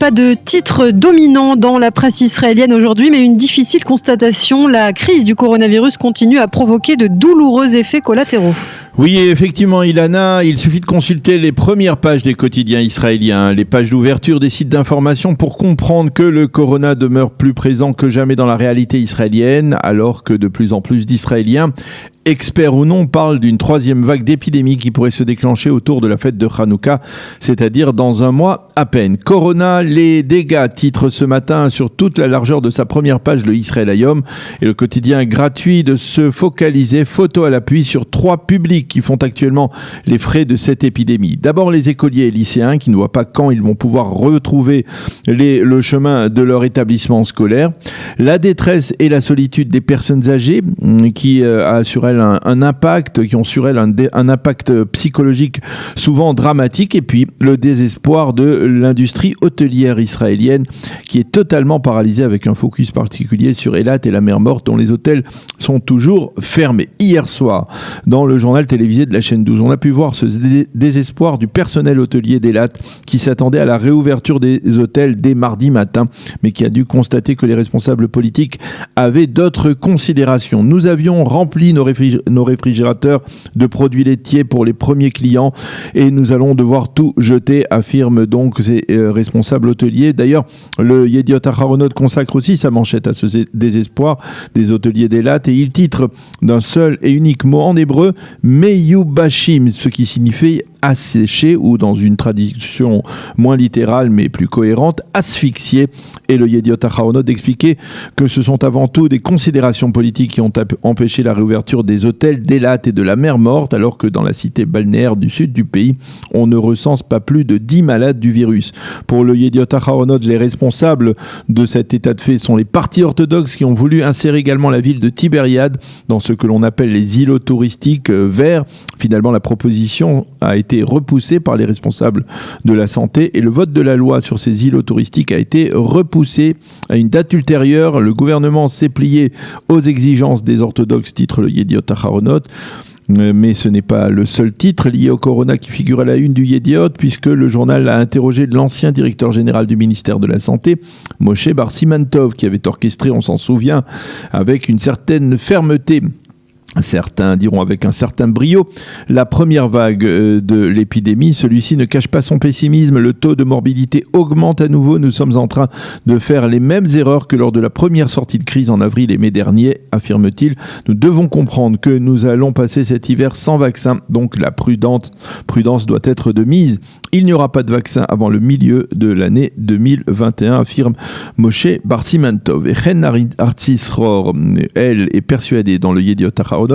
pas de titre dominant dans la presse israélienne aujourd'hui, mais une difficile constatation. La crise du coronavirus continue à provoquer de douloureux effets collatéraux. Oui, effectivement, Ilana, il suffit de consulter les premières pages des quotidiens israéliens, les pages d'ouverture des sites d'information pour comprendre que le corona demeure plus présent que jamais dans la réalité israélienne, alors que de plus en plus d'Israéliens, experts ou non, parlent d'une troisième vague d'épidémie qui pourrait se déclencher autour de la fête de Hanouka, c'est-à-dire dans un mois à peine. Corona, les dégâts, titre ce matin sur toute la largeur de sa première page le Israël Hayom, et le quotidien gratuit de se focaliser, photo à l'appui, sur 3 publics qui font actuellement les frais de cette épidémie. D'abord les écoliers et lycéens qui ne voient pas quand ils vont pouvoir retrouver le chemin de leur établissement scolaire. La détresse et la solitude des personnes âgées qui a sur elles un impact, qui ont sur elles un impact psychologique souvent dramatique. Et puis le désespoir de l'industrie hôtelière israélienne qui est totalement paralysée, avec un focus particulier sur Eilat et la mer Morte dont les hôtels sont toujours fermés. Hier soir, dans le journal télévisé de la chaîne 12, on a pu voir ce désespoir du personnel hôtelier d'Eilat qui s'attendait à la réouverture des hôtels dès mardi matin, mais qui a dû constater que les responsables politiques avaient d'autres considérations. Nous avions rempli nos réfrigérateurs de produits laitiers pour les premiers clients et nous allons devoir tout jeter, affirment donc ces responsables hôteliers. D'ailleurs, le Yediot Aharonot consacre aussi sa manchette à ce désespoir des hôteliers d'Eilat et il titre d'un seul et unique mot en hébreu, Meyubashim, ce qui signifie asséché, ou dans une traduction moins littérale mais plus cohérente, asphyxié. Et le Yediot Aharonot d'expliquer que ce sont avant tout des considérations politiques qui ont empêché la réouverture des hôtels d'Eilat et de la mer Morte, alors que dans la cité balnéaire du sud du pays, on ne recense pas plus de 10 malades du virus. Pour le Yediot Aharonot, les responsables de cet état de fait sont les partis orthodoxes qui ont voulu insérer également la ville de Tibériade dans ce que l'on appelle les îlots touristiques verts. Finalement, la proposition a été repoussée par les responsables de la santé et le vote de la loi sur ces îlots touristiques a été repoussé à une date ultérieure. Le gouvernement s'est plié aux exigences des orthodoxes, titre le Yediot Aharonot. Mais ce n'est pas le seul titre lié au corona qui figure à la une du Yediot, puisque le journal a interrogé l'ancien directeur général du ministère de la Santé, Moshe Bar Siman Tov, qui avait orchestré, on s'en souvient, avec une certaine fermeté, certains diront avec un certain brio, la première vague de l'épidémie. Celui-ci ne cache pas son pessimisme. Le taux de morbidité augmente à nouveau. Nous sommes en train de faire les mêmes erreurs que lors de la première sortie de crise en avril et mai dernier, affirme-t-il. Nous devons comprendre que nous allons passer cet hiver sans vaccin. Donc la prudence doit être de mise. Il n'y aura pas de vaccin avant le milieu de l'année 2021, affirme Moshe Bar Siman Tov. Et Chen Artis Ror, elle, est persuadée dans le Yediot Aharonot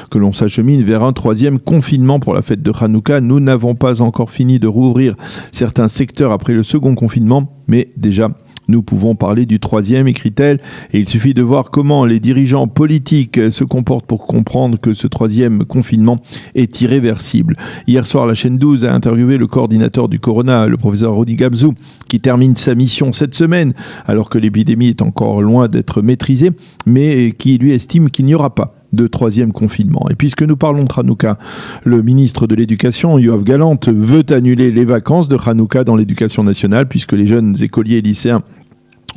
que l'on s'achemine vers un troisième confinement pour la fête de Hanouka. Nous n'avons pas encore fini de rouvrir certains secteurs après le second confinement, mais déjà nous pouvons parler du troisième, écrit-elle, et il suffit de voir comment les dirigeants politiques se comportent pour comprendre que ce troisième confinement est irréversible. Hier soir, la chaîne 12 a interviewé le coordinateur du Corona, le professeur Rudi Gamzou, qui termine sa mission cette semaine, alors que l'épidémie est encore loin d'être maîtrisée, mais qui lui estime qu'il n'y aura pas de troisième confinement. Et puisque nous parlons de Hanouka, le ministre de l'Éducation, Yoav Gallant, veut annuler les vacances de Hanouka dans l'éducation nationale, puisque les jeunes écoliers et lycéens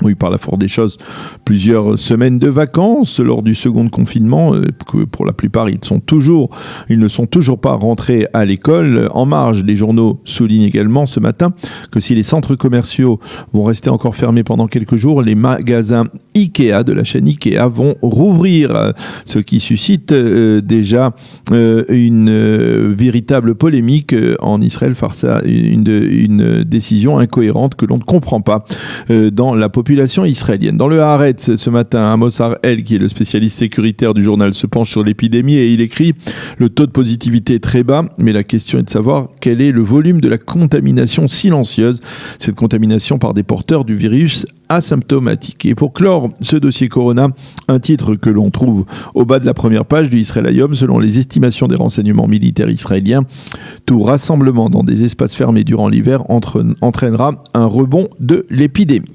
ont eu par la force des choses plusieurs semaines de vacances lors du second confinement, que pour la plupart ils ne sont toujours pas rentrés à l'école. En marge, les journaux soulignent également ce matin que si les centres commerciaux vont rester encore fermés pendant quelques jours, les magasins Ikea de la chaîne Ikea vont rouvrir, ce qui suscite déjà une véritable polémique en Israël face à une décision incohérente que l'on ne comprend pas dans la population israélienne. Dans le Haaretz, ce matin, Amos Harel, qui est le spécialiste sécuritaire du journal, se penche sur l'épidémie et il écrit « Le taux de positivité est très bas, mais la question est de savoir quel est le volume de la contamination silencieuse, cette contamination par des porteurs du virus asymptomatique. » Et pour clore ce dossier Corona, un titre que l'on trouve au bas de la première page du Israël Hayom, selon les estimations des renseignements militaires israéliens, tout rassemblement dans des espaces fermés durant l'hiver entraînera un rebond de l'épidémie.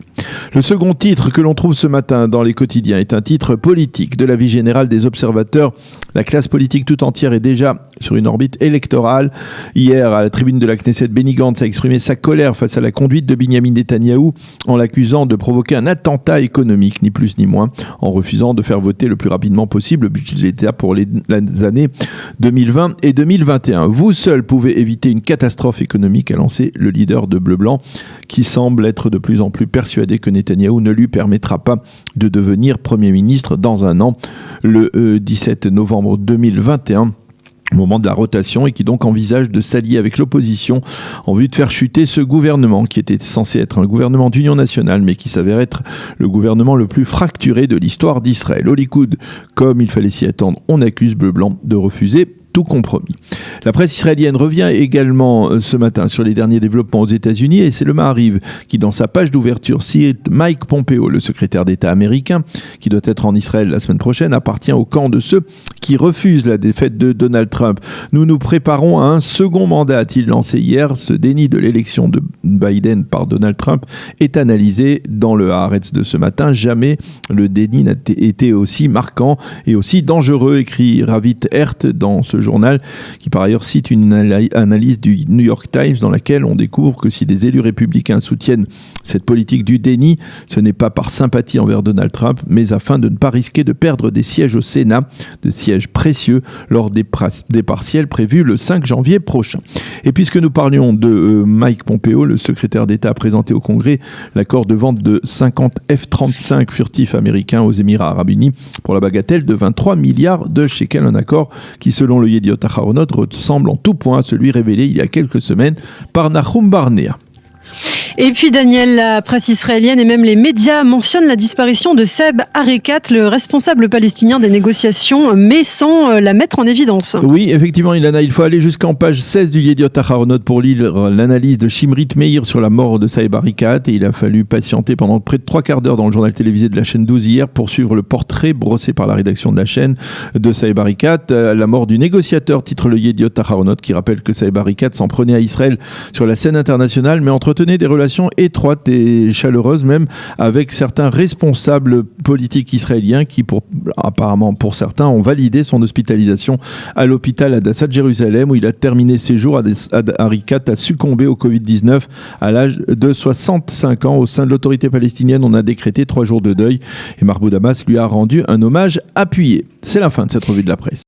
Le second titre que l'on trouve ce matin dans les quotidiens est un titre politique de la vie générale des observateurs. La classe politique tout entière est déjà sur une orbite électorale. Hier, à la tribune de la Knesset, Benny Gantz a exprimé sa colère face à la conduite de Binyamin Netanyahou en l'accusant de provoquer un attentat économique, ni plus ni moins, en refusant de faire voter le plus rapidement possible le budget de l'État pour les années 2020 et 2021. Vous seul pouvez éviter une catastrophe économique, a lancé le leader de Bleu-Blanc, qui semble être de plus en plus persuadé que Netanyahou ne lui permettra pas de devenir Premier ministre dans un an, le 17 novembre 2021. Au moment de la rotation, et qui donc envisage de s'allier avec l'opposition en vue de faire chuter ce gouvernement qui était censé être un gouvernement d'union nationale mais qui s'avère être le gouvernement le plus fracturé de l'histoire d'Israël. Au Likoud, comme il fallait s'y attendre, on accuse Bleu-Blanc de refuser tout compromis. La presse israélienne revient également ce matin sur les derniers développements aux États-Unis et c'est le Maariv qui, dans sa page d'ouverture, cite Mike Pompeo, le secrétaire d'État américain, qui doit être en Israël la semaine prochaine, appartient au camp de ceux qui refusent la défaite de Donald Trump. Nous nous préparons à un second mandat, a-t-il lancé hier. Ce déni de l'élection de Biden par Donald Trump est analysé dans le Haaretz de ce matin. Jamais le déni n'a été aussi marquant et aussi dangereux, écrit Ravit Hert dans ce journal, qui par ailleurs cite une analyse du New York Times dans laquelle on découvre que si les élus républicains soutiennent cette politique du déni, ce n'est pas par sympathie envers Donald Trump, mais afin de ne pas risquer de perdre des sièges au Sénat, des sièges précieux lors des partiels prévus le 5 janvier prochain. Et puisque nous parlions de Mike Pompeo, le secrétaire d'État a présenté au Congrès l'accord de vente de 50 F-35 furtifs américains aux Émirats Arabes Unis pour la bagatelle de 23 milliards de shekels, un accord qui, selon le Yediot Aharonot, ressemble en tout point à celui révélé il y a quelques semaines par Nahum Barnea. Et puis Daniel, la presse israélienne et même les médias mentionnent la disparition de Saeb Erekat, le responsable palestinien des négociations, mais sans la mettre en évidence. Oui, effectivement, Ilana, il faut aller jusqu'en page 16 du Yediot Aharonot pour lire l'analyse de Shimrit Meir sur la mort de Saeb Erekat, et il a fallu patienter pendant près de 3 quarts d'heure dans le journal télévisé de la chaîne 12 hier pour suivre le portrait brossé par la rédaction de la chaîne de Saeb Erekat. La mort du négociateur, titre le Yediot Aharonot, qui rappelle que Saeb Erekat s'en prenait à Israël sur la scène internationale, mais entretenait des relations étroites et chaleureuses même avec certains responsables politiques israéliens qui, apparemment pour certains, ont validé son hospitalisation à l'hôpital Hadassah de Jérusalem où il a terminé ses jours. Erekat a succombé au Covid-19 à l'âge de 65 ans. Au sein de l'autorité palestinienne, on a décrété 3 jours de deuil et Mahmoud Abbas lui a rendu un hommage appuyé. C'est la fin de cette revue de la presse.